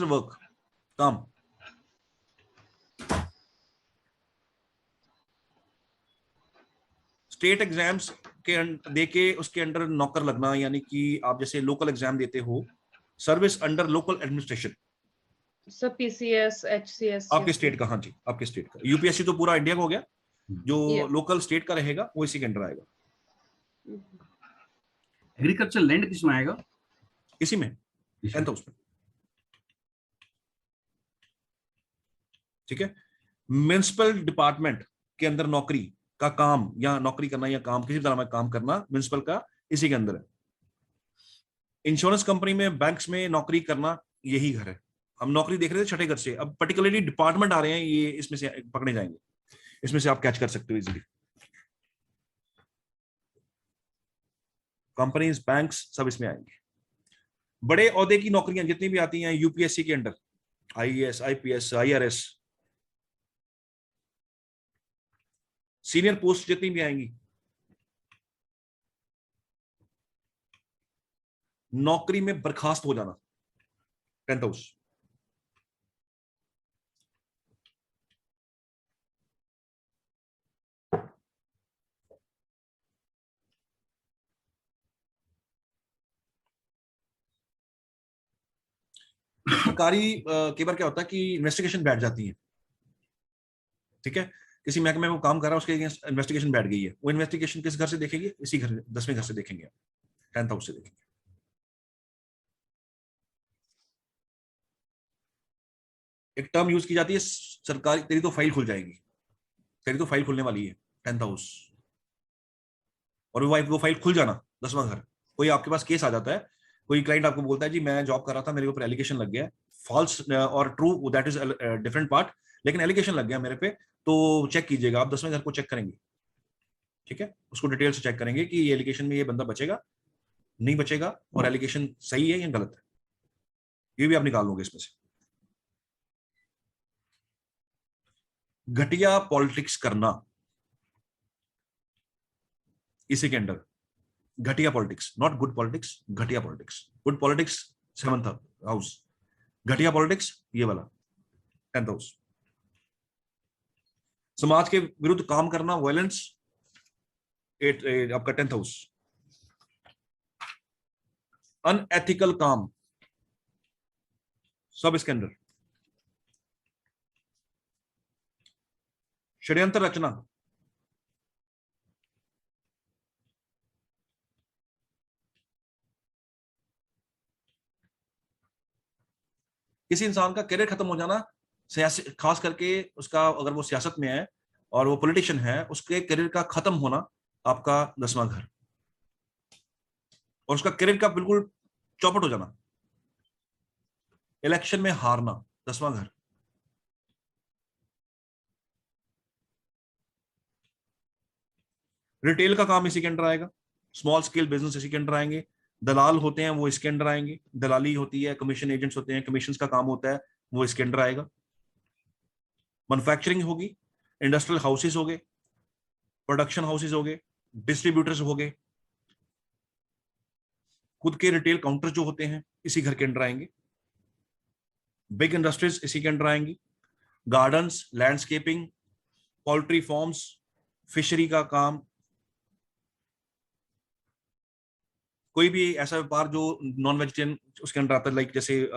Work, काम। State exams के देके उसके अंडर नौकर लगना, यानी कि आप जैसे लोकल एग्जाम देते हो, service under local administration. Sir PCS, HCS आपके स्टेट का, हाँ जी, आपके स्टेट का। यूपीएससी तो पूरा इंडिया का हो गया, जो लोकल स्टेट का रहेगा वो इसी के अंडर आएगा। एग्रीकल्चर लैंड किस में आएगा? इसी में 10th हाउस में। ठीक है। म्युनिसिपल डिपार्टमेंट के अंदर नौकरी का काम, या नौकरी करना या काम किसी तरह में काम करना म्युनिसिपल का इसी के अंदर है। इंश्योरेंस कंपनी में, बैंक्स में नौकरी करना यही घर है। हम नौकरी देख रहे थे छठे घर से, अब पर्टिकुलरली डिपार्टमेंट आ रहे हैं, ये इसमें से पकड़े जाएंगे, इसमें से आप कैच कर सकते हो इजीली। कंपनीज, बैंक्स सब इसमें आएंगे। बड़े ओहदे की नौकरियां जितनी भी आती हैं यूपीएससी के under, IAS, IPS, IRS, senior post जितनी भी आएंगी, नौकरी में बर्खास्त हो जाना 10th हाउस। सरकारी कई बार क्या होता है कि इन्वेस्टिगेशन बैठ जाती है। ठीक है, किसी महकमे में वो काम कर रहा है, उसके अगेंस्ट इन्वेस्टिगेशन बैठ गई है, वो इन्वेस्टिगेशन किस घर से देखेंगे? इसी घर, 10वें घर से देखेंगे, 10th हाउस से देखेंगे। एक टर्म यूज की जाती है सरकारी, तेरी तो फाइल खुल जाएगी, तेरी तो फाइल खुलने वाली है, 10th हाउस। और वो फाइल खुल जाना 10वां घर। कोई आपके पास केस आ जाता है, कोई क्लाइंट आपको बोलता है जी मैं जॉब कर रहा था, मेरे ऊपर एलिगेशन लग गया, फॉल्स और true that is different part, लेकिन एलिगेशन लग गया मेरे पे, तो चेक कीजिएगा। आप 10वें घर को चेक करेंगे, ठीक है, उसको डिटेल से चेक करेंगे कि ये एलिगेशन में ये बंदा बचेगा, नहीं बचेगा, और एलिगेशन सही है या गलत है, ये भी आप निकाल लोगे इसमें से। घटिया पॉलिटिक्स करना इसी के अंडर, घटिया पॉलिटिक्स, नॉट गुड पॉलिटिक्स, घटिया politics. Good politics 7th house, घटिया पॉलिटिक्स ये वाला 10th हाउस। समाज के विरुद्ध काम करना, वायलेंस, आपका 10th हाउस। अनएथिकल काम सब इसके अंदर। षड्यंत्र रचना, किसी इंसान का करियर खत्म हो जाना, सियासी खास करके उसका, अगर वो सियासत में है और वो पॉलिटिशियन है, उसके करियर का खत्म होना आपका 10वां घर, और उसका करियर का बिल्कुल चौपट हो जाना, इलेक्शन में हारना 10वां घर। रिटेल का काम इसी के अंडर आएगा, स्मॉल स्केल बिजनेस इसी के अंडर आएंगे, दलाल होते हैं वो इसके अंडर आएंगे, दलाली होती है, कमीशन एजेंट्स होते हैं, कमीशन का काम होता है, वो इसके अंडर आएगा। मैन्युफैक्चरिंग होगी, इंडस्ट्रियल हाउसेस हो गए, प्रोडक्शन हाउसेस हो गए, डिस्ट्रीब्यूटर्स हो गए, खुद के रिटेल काउंटर जो होते हैं इसी घर के अंडर आएंगे, बिग इंडस्ट्रीज इसी के अंडर आएंगी, gardens, landscaping, poultry farms, fishery का काम, कोई भी ऐसा व्यापार जो नॉन वेजिटेरियन उसके अंदर आता है, लाइक जैसे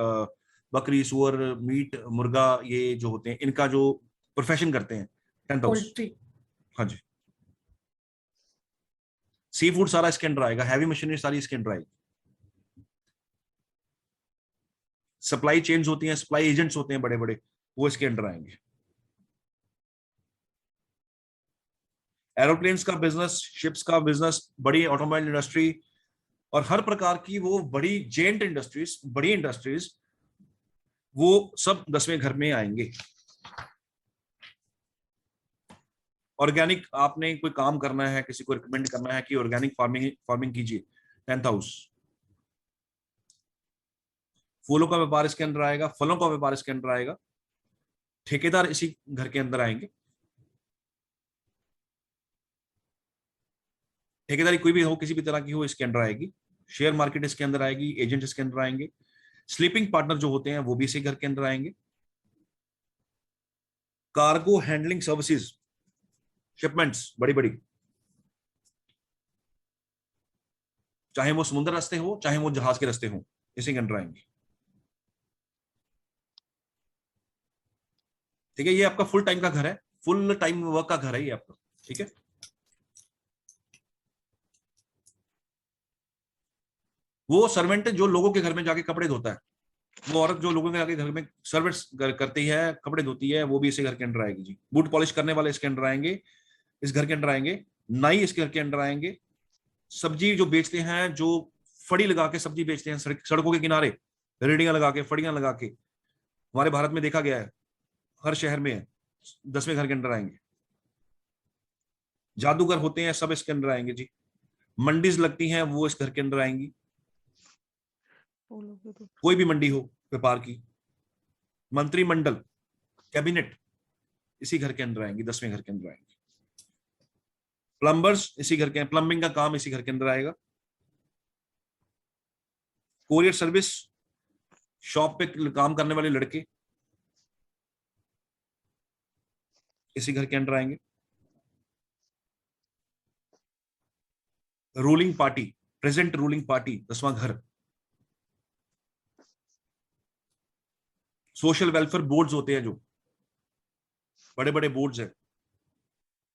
बकरी, सुअर, मीट, मुर्गा, ये जो होते हैं इनका जो प्रोफेशन करते हैं 10th हाउस। हाँ जी। सी फूड सारा इसके अंदर आएगा, हैवी मशीनरी सारी इसके अंदर आएगी, सप्लाई चेन्स होती हैं, सप्लाई एजेंट्स होते हैं बड़े बड़े, वो इसके अंदर आएंगे। एरोप्लेन्स का बिजनेस, शिप्स का बिजनेस, बड़ी ऑटोमोबाइल इंडस्ट्री, और हर प्रकार की वो बड़ी जेंट इंडस्ट्रीज, बड़ी इंडस्ट्रीज, वो सब 10वें घर में आएंगे। ऑर्गेनिक, आपने कोई काम करना है, किसी को रिकमेंड करना है कि ऑर्गेनिक फार्मिंग कीजिए, 10th हाउस। फूलों का व्यापार इसके अंदर आएगा, फलों का व्यापार इसके अंदर आएगा, ठेकेदार इसी घर के अंदर आएंगे, ठेकेदारी कोई भी हो, किसी भी तरह की हो, इसके अंदर आएगी। शेयर मार्केट इसके अंदर आएगी, एजेंट इसके अंदर आएंगे, स्लीपिंग पार्टनर जो होते हैं वो भी इसी घर के अंदर आएंगे। कार्गो हैंडलिंग सर्विसेज, शिपमेंट्स बड़ी बड़ी, चाहे वो समुद्र रास्ते हो चाहे वो जहाज के रास्ते हो, इसी के अंदर आएंगे। ठीक है, ये आपका फुल टाइम का घर है, फुल टाइम वर्क का घर है ये आपका। ठीक है, वो सर्वेंट जो लोगों के घर में जाके कपड़े धोता है, वो औरत जो लोगों के आगे घर में सर्विस करती है, कपड़े धोती है, वो भी इसी घर के अंदर आएगी जी। बूट पॉलिश करने वाले इसके अंदर आएंगे, इस घर के अंदर आएंगे। नाई इसके घर के अंदर आएंगे। सब्जी जो बेचते हैं, जो फड़ी लगा के सब्जी बेचते हैं सड़कों के किनारे, रेडियां लगा के, फड़ियां लगा के, हमारे भारत में देखा गया है, हर शहर में है, 10वें घर के अंदर आएंगे। जादूगर होते हैं, सब इसके अंदर आएंगे जी। मंडीज लगती हैं, वो इस घर के अंदर आएंगी। कोई भी मंडी हो व्यापार की, मंत्रिमंडल, कैबिनेट इसी घर के अंदर आएंगी, 10वें घर के अंदर आएंगे। प्लम्बर्स इसी घर के, प्लम्बिंग का काम इसी घर के अंदर आएगा। कोरियर सर्विस, शॉप पे काम करने वाले लड़के इसी घर के अंदर आएंगे। Ruling party, present ruling party, 10वां घर। सोशल वेलफेयर बोर्ड्स होते हैं, जो बड़े बड़े बोर्ड्स हैं,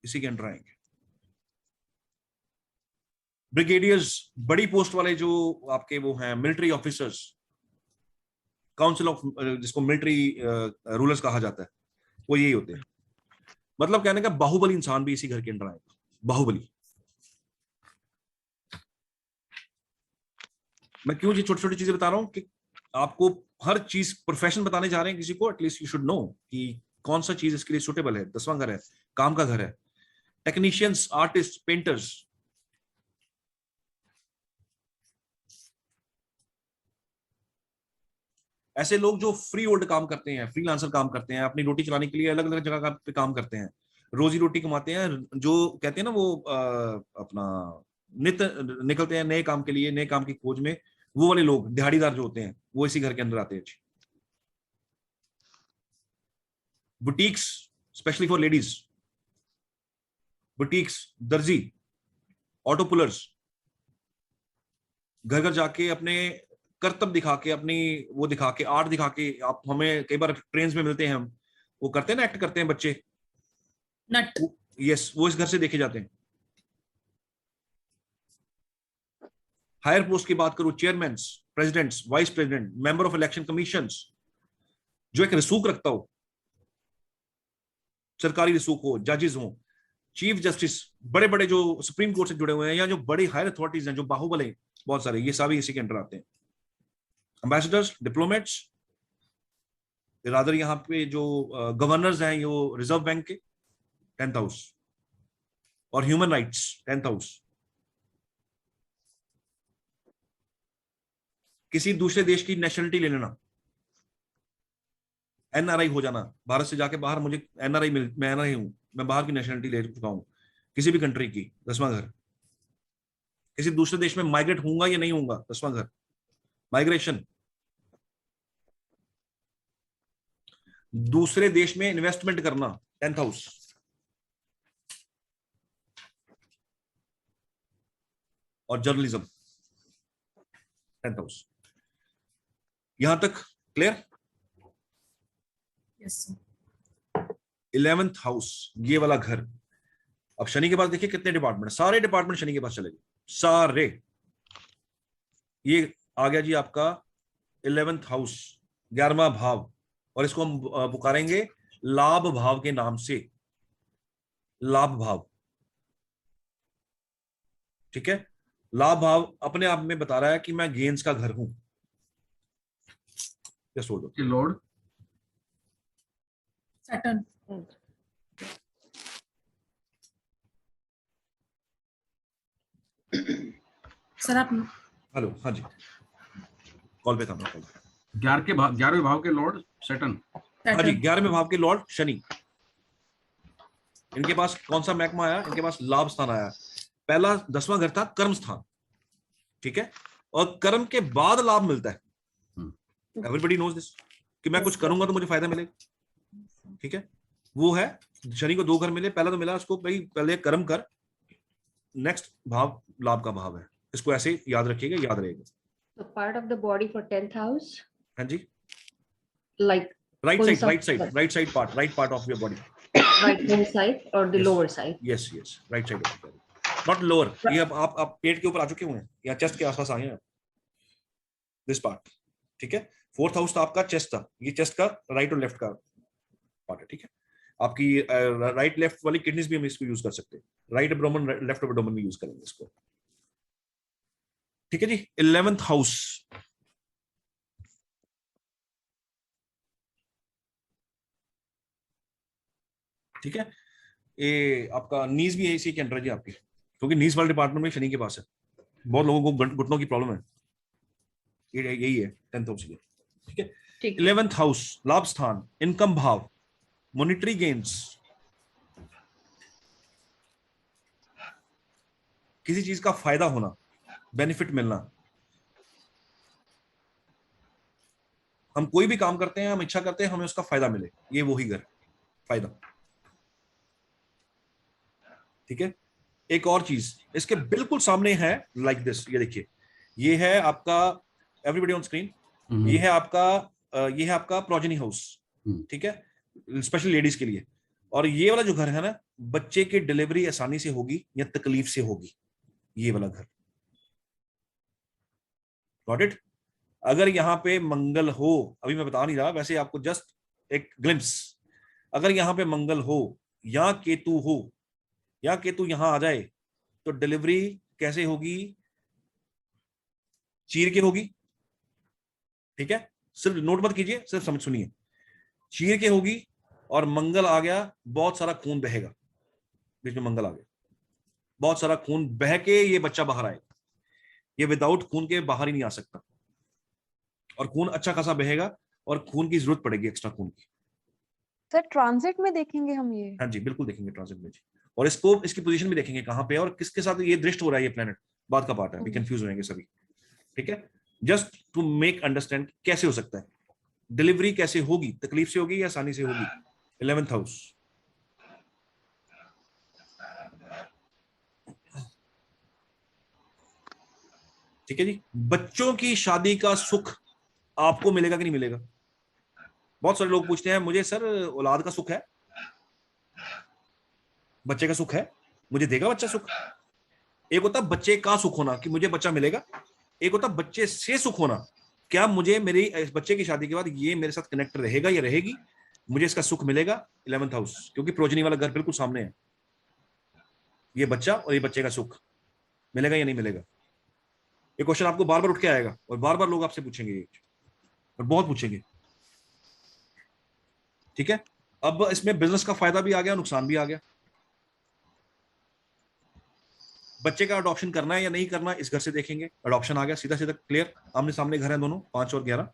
इसी के अंदर आएंगे। ब्रिगेडियर्स, बड़ी पोस्ट वाले जो आपके वो हैं, मिलिट्री ऑफिसर्स, काउंसिल ऑफ, जिसको मिलिट्री रूलर्स कहा जाता है, वो यही होते हैं। मतलब कहने का बाहुबली इंसान भी इसी घर के अंदर आएगा, बाहुबली। मैं क्यों ये छोटी छोटी चीजें बता रहा हूं कि आपको हर चीज, प्रोफेशन बताने जा रहे हैं किसी को, एटलीस्ट यू शुड नो कि कौन सा चीज इसके लिए सुटेबल है। 10वां घर है, काम का घर है। टेक्नीशियंस, आर्टिस्ट, पेंटर्स, ऐसे लोग जो फ्री होल्ड काम करते हैं, फ्रीलांसर काम करते हैं, अपनी रोटी चलाने के लिए अलग अलग जगह पे काम करते हैं, रोजी रोटी कमाते हैं, जो कहते हैं ना वो अपना नित निकलते हैं नए काम के लिए, नए काम की खोज में, वो वाले लोग, दिहाड़ीदार जो होते हैं, वो इसी घर के अंदर आते हैं। Boutiques, specially for ladies, boutiques, दर्जी, ऑटो पुलर्स, घर घर जाके अपने करतब दिखा के, अपनी वो दिखा के, आर्ट दिखा के, आप हमें कई बार ट्रेन में मिलते हैं, हम वो करते हैं ना, एक्ट करते हैं बच्चे, नट, यस, वो इस घर से देखे जाते हैं। हायर पोस्ट की बात करूं, chairman, presidents, vice president, member of election commissions, जो एक रसूख रखता हो, सरकारी रसूख हो, जजेस हो, चीफ जस्टिस, बड़े बड़े जो सुप्रीम कोर्ट से जुड़े हुए हैं, या जो बड़ी हायर अथॉरिटीज हैं, जो बाहुबली बहुत सारे, ये सभी इसी के अंडर आते हैं। एम्बेसडर्स, डिप्लोमेट्स, रादर यहाँ पे जो गवर्नर्स हैं, ये रिजर्व बैंक के, 10th हाउस, और ह्यूमन राइट्स, 10th हाउस। किसी दूसरे देश की नेशनलिटी ले लेना, एनआरआई हो जाना, भारत से जाके बाहर, मुझे एनआरआई मैं एनआरआई हूं, मैं बाहर की नेशनलिटी ले चुका हूं, किसी भी कंट्री की, 10वां घर। किसी दूसरे देश में माइग्रेट होऊंगा या नहीं होऊंगा, 10वां घर, माइग्रेशन। दूसरे देश में इन्वेस्टमेंट करना, 10th हाउस। और जर्नलिज्म, 10th हाउस। यहां तक clear? Yes sir. 11th house, ये वाला घर। अब शनि के पास देखिए कितने डिपार्टमेंट, सारे डिपार्टमेंट शनि के पास चले गए, सारे। ये आ गया जी आपका 11th हाउस, 11वां भाव, और इसको हम पुकारेंगे लाभ भाव के नाम से, लाभ भाव। ठीक है, लाभ भाव अपने आप में बता रहा है कि मैं गेंस का घर हूं। Lord Saturn. सर आप, हेलो, हाँ जी, कॉल पे था मैं, कॉल पे। 11वें भाव के लॉर्ड सैटर्न। हाँ जी, 11वें भाव के लॉर्ड शनि। इनके पास कौन सा महकमा आया? इनके पास लाभ स्थान आया। पहला 10वां घर था कर्म स्थान, ठीक है, और कर्म के बाद लाभ मिलता है। एवरीबडी नोज दिस कि मैं कुछ करूंगा तो मुझे फायदा मिलेगा। ठीक है, वो है शनि को 2 घर मिले, पहला तो मिला उसको भाई पहले कर्म कर, नेक्स्ट भाव लाभ का भाव है, इसको ऐसे याद रखिएगा, याद रहेगा। So part of the body for 10th house, हाँ जी, like राइट कौन साइड, सा- right side part, right part of your body. right hand side or the Yes. lower side? Yes yes, right side of body, not lower. ये अब आप पेट के ऊपर आ चुके हुए हैं या चेस्ट के आसपास आए हैं, दिस पार्ट। ठीक है, 4th हाउस था आपका चेस्ट था, ये चेस्ट का राइट और लेफ्ट का पार्ट है। ठीक है, आपकी राइट लेफ्ट वाली किडनीज भी हम इसको यूज कर सकते हैं, राइट एब्डोमेन लेफ्ट एब्डोमेन भी यूज करेंगे इसको। ठीक है जी, 11th हाउस, ठीक है, ये आपका नीज भी है इसी के अंडर जी आपकी, क्योंकि नीज वाले डिपार्टमेंट में शनि के पास है, बहुत लोगों को घुटनों की प्रॉब्लम है, ये यही है 10th हाउस। ठीक है, ठीक 11th हाउस लाभ स्थान, इनकम भाव, मॉनिटरी गेन्स, किसी चीज का फायदा होना, बेनिफिट मिलना। हम कोई भी काम करते हैं, हम इच्छा करते हैं हमें उसका फायदा मिले, ये वही घर फायदा। ठीक है, एक और चीज इसके बिल्कुल सामने है, लाइक दिस, ये देखिए, ये है आपका, एवरीबॉडी ऑन स्क्रीन, ये है आपका प्रोजेनी हाउस। ठीक है, स्पेशली लेडीज के लिए। और ये वाला जो घर है ना, बच्चे की डिलीवरी आसानी से होगी या तकलीफ से होगी, ये वाला घर। Got it? अगर यहाँ पे मंगल हो, अभी मैं बता नहीं रहा, वैसे आपको जस्ट एक ग्लिम्स, अगर यहाँ पे मंगल हो या केतु हो, या केतु यहां आ जाए, तो डिलीवरी कैसे होगी? चीर के होगी। ठीक है, सिर्फ नोट मत कीजिए, सिर्फ समझ सुनिए, चीर के होगी, और मंगल आ गया, बहुत सारा खून बहेगा, बीच में मंगल आ गया, बहुत सारा खून बह के ये बच्चा बाहर आएगा, ये विदाउट खून के बाहर ही नहीं आ सकता, और खून अच्छा खासा बहेगा, और खून की जरूरत पड़ेगी, एक्स्ट्रा खून की। सर ट्रांजिट में देखेंगे हम ये? हाँ जी, बिल्कुल देखेंगे ट्रांजिट में जी, और इसको इसकी पोजीशन भी देखेंगे कहां पे है और किसके साथ ये दृष्ट हो रहा है, ये प्लेनेट बाद का पार्ट है, भी कंफ्यूज हो जाएंगे सभी। ठीक है, जस्ट टू मेक अंडरस्टैंड कैसे हो सकता है, डिलीवरी कैसे होगी, तकलीफ से होगी या आसानी से होगी। 11th हाउस, ठीक है जी, बच्चों की शादी का सुख आपको मिलेगा कि नहीं मिलेगा? बहुत सारे लोग पूछते हैं मुझे, सर औलाद का सुख है, बच्चे का सुख है, मुझे देगा बच्चा सुख? एक होता बच्चे का सुख होना कि मुझे बच्चा मिलेगा, एक होता बच्चे से सुख होना, क्या मुझे मेरी इस बच्चे की शादी के बाद ये मेरे साथ कनेक्ट रहेगा या रहेगी, मुझे इसका सुख मिलेगा। 11th हाउस, क्योंकि प्रोजनी वाला घर बिल्कुल सामने है, ये बच्चा और ये बच्चे का सुख मिलेगा या नहीं मिलेगा। ये क्वेश्चन आपको बार बार उठ के आएगा, और बार बार लोग आपसे पूछेंगे ये, और बहुत पूछेंगे। ठीक है, अब इसमें बिजनेस का फायदा भी आ गया, नुकसान भी आ गया। बच्चे का अडॉप्शन करना है या नहीं करना, इस घर से देखेंगे, अडॉप्शन आ गया, सीधा सीधा क्लियर, आमने सामने घर हैं दोनों, 5 और 11।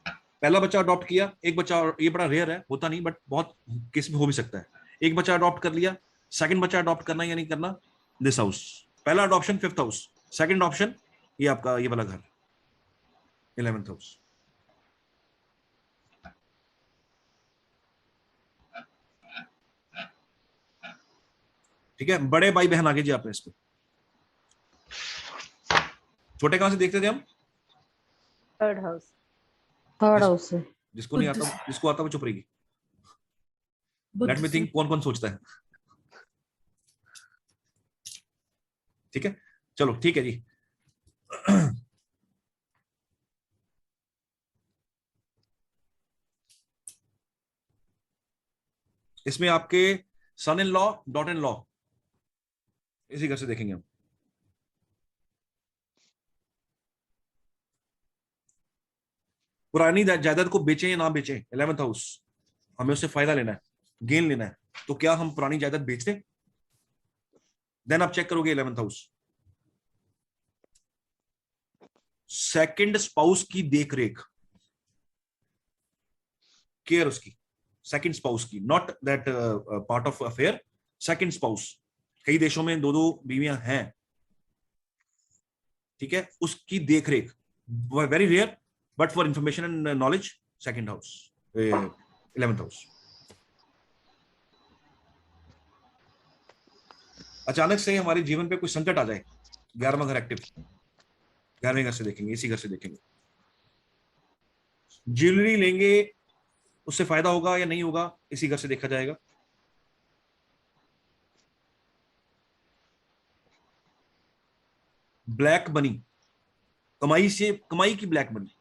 पहला बच्चा अडॉप्ट किया, एक बच्चा, ये बड़ा रेयर है, होता नहीं, बट बहुत केस में हो भी सकता है, एक बच्चा अडॉप्ट कर लिया, सेकंड बच्चा अडॉप्ट करना या नहीं करना, दिस हाउस, पहला adoption 5th house, second option ये आपका ये वाला घर 11th हाउस। ठीक है, बड़े भाई बहन आगे जी आपने इसको, छोटे कहां से देखते थे हम? थर्ड हाउस से। जिसको नहीं आता, जिसको आता वो चुप रहेगी। बुध लेट मी से। थिंक कौन कौन सोचता है। ठीक है, चलो ठीक है जी। इसमें आपके son in law, daughter in law, इसी घर से देखेंगे हम। पुरानी जायदाद को बेचें या ना बेचें, 11th हाउस, हमें उससे फायदा लेना है, गेन लेना है, तो क्या हम पुरानी जायदाद बेच दें? देन आप चेक करोगे 11th हाउस, सेकंड स्पाउस की देख रेख, केयर उसकी, सेकंड स्पाउस की, not that part of affair, second spouse. कई देशों में 2-2 बीवियां हैं, ठीक है, उसकी देख रेख, very rare but for information and knowledge, second house, 11th house. अचानक से हमारे जीवन पे कोई संकट आ जाए, 11वां घर एक्टिव, 11वें घर से देखेंगे, इसी घर से देखेंगे। ज्वेलरी लेंगे, उससे फायदा होगा या नहीं होगा, इसी घर से देखा जाएगा। ब्लैक मनी, कमाई से, कमाई की ब्लैक मनी,